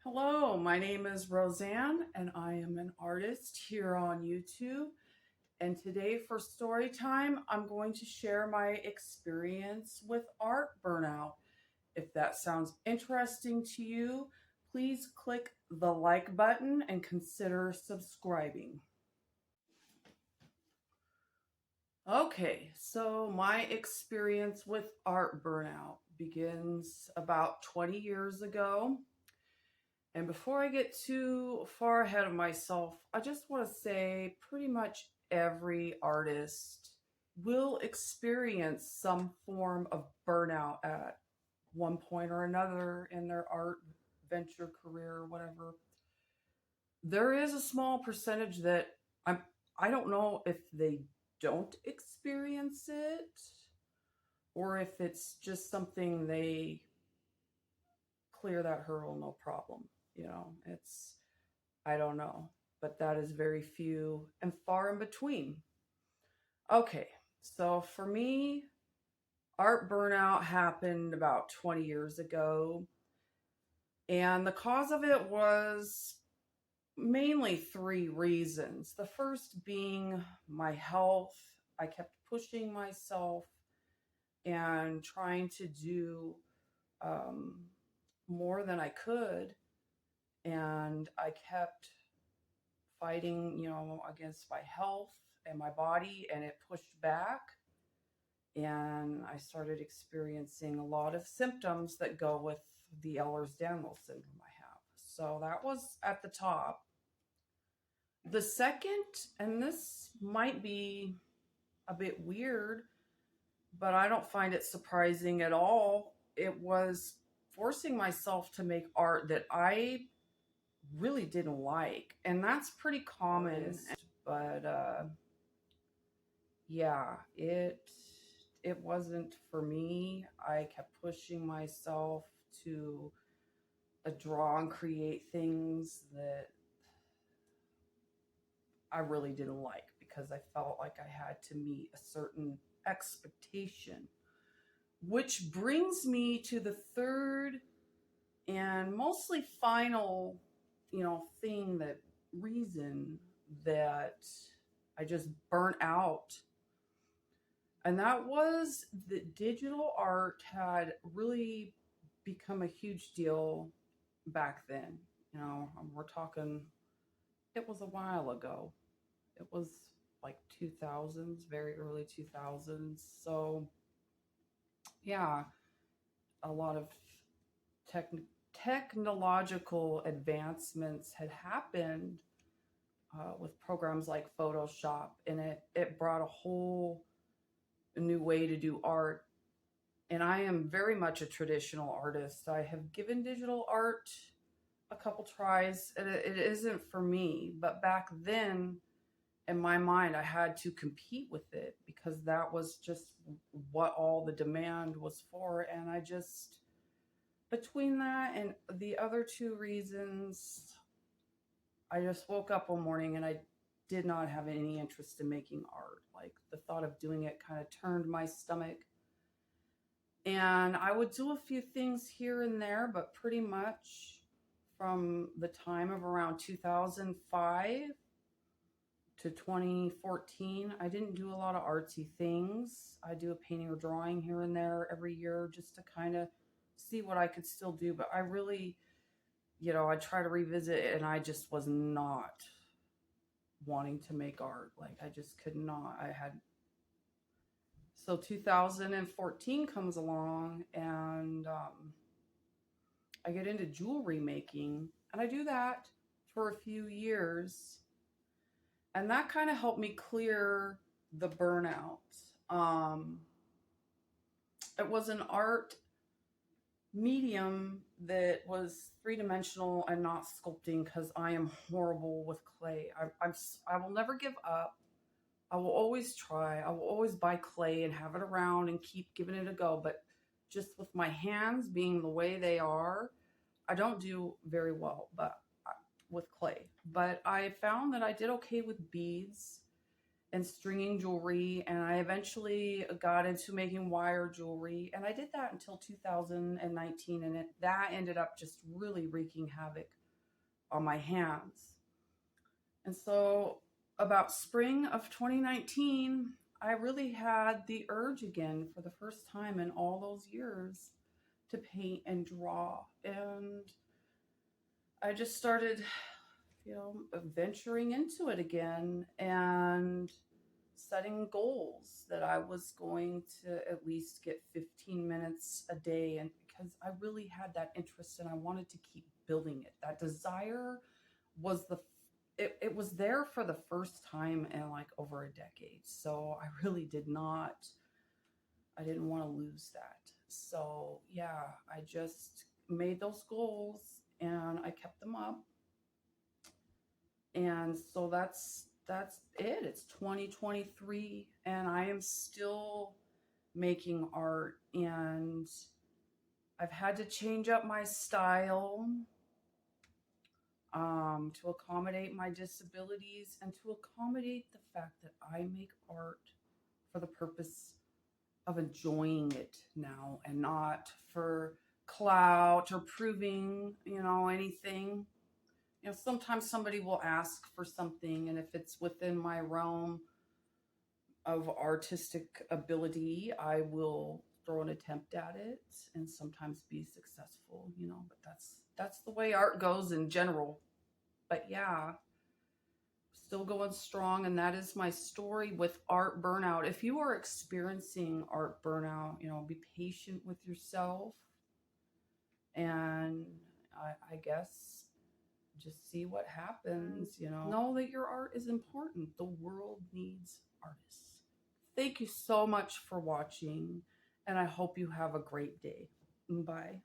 Hello, my name is Roseanne, and I am an artist here on YouTube. And today for story time, I'm going to share my experience with art burnout. If that sounds interesting to you, please click the like button and consider subscribing. Okay, so my experience with art burnout begins about 20 years ago. And before I get too far ahead of myself, I just want to say pretty much every artist will experience some form of burnout at one point or another in their art venture career or whatever. There is a small percentage that I'm I don't know if they don't experience it or if it's just something they clear that hurdle no problem. It's I don't know, but that is very few and far in between. Okay, so for me, art burnout happened about 20 years ago, and the cause of it was mainly three reasons. The first being my health. I kept pushing myself and trying to do um, more than I could, and I kept fighting, against my health and my body, and it pushed back. And I started experiencing a lot of symptoms that go with the Ehlers-Danlos syndrome I have. So that was at the top. The second, and this might be a bit weird, but I don't find it surprising at all. It was forcing myself to make art that I really didn't like. And that's pretty common, but yeah, it wasn't for me. I kept pushing myself to draw and create things that I really didn't like because I felt like I had to meet a certain expectation. Which brings me to the third and mostly final, thing that reason that I just burnt out. And that was that digital art had really become a huge deal back then. We're talking, it was a while ago. It was like 2000s, very early 2000s. So, yeah, a lot of tech, technological advancements had happened with programs like Photoshop, and it brought a whole new way to do art. And I am very much a traditional artist. I have given digital art a couple tries, and it isn't for me. But back then, in my mind, I had to compete with it because that was just what all the demand was for. And I just, between that and the other two reasons, I just woke up one morning and I did not have any interest in making art. Like the thought of doing it kind of turned my stomach. And I would do a few things here and there, but pretty much from the time of around 2005 to 2014, I didn't do a lot of artsy things. I do a painting or drawing here and there every year just to kind of see what I could still do. But I really, I try to revisit it, and I just was not wanting to make art. Like I just could not. So 2014 comes along, and I get into jewelry making, and I do that for a few years. And that kind of helped me clear the burnout. Um, it was an art medium that was three-dimensional and not sculpting because I am horrible with clay. I will never give up. I will always try. I will always buy clay and have it around and keep giving it a go. But just with my hands being the way they are, I don't do very well with clay. But I found that I did okay with beads. and stringing jewelry, and I eventually got into making wire jewelry, and I did that until 2019, and that ended up just really wreaking havoc on my hands. And so about spring of 2019, I really had the urge again for the first time in all those years to paint and draw. And I just started, venturing into it again and setting goals that I was going to at least get 15 minutes a day. And because I really had that interest and I wanted to keep building it, that desire was it was there for the first time in like over a decade. So I really I didn't want to lose that. So yeah, I just made those goals and I kept them up. And so that's it. It's 2023 and I am still making art, and I've had to change up my style to accommodate my disabilities and to accommodate the fact that I make art for the purpose of enjoying it now and not for clout or proving, anything. Sometimes somebody will ask for something, and if it's within my realm of artistic ability, I will throw an attempt at it and sometimes be successful, but that's the way art goes in general. But yeah, still going strong, and that is my story with art burnout. If you are experiencing art burnout, be patient with yourself, and I guess just see what happens. Know that your art is important. The world needs artists. Thank you so much for watching, and I hope you have a great day. Bye.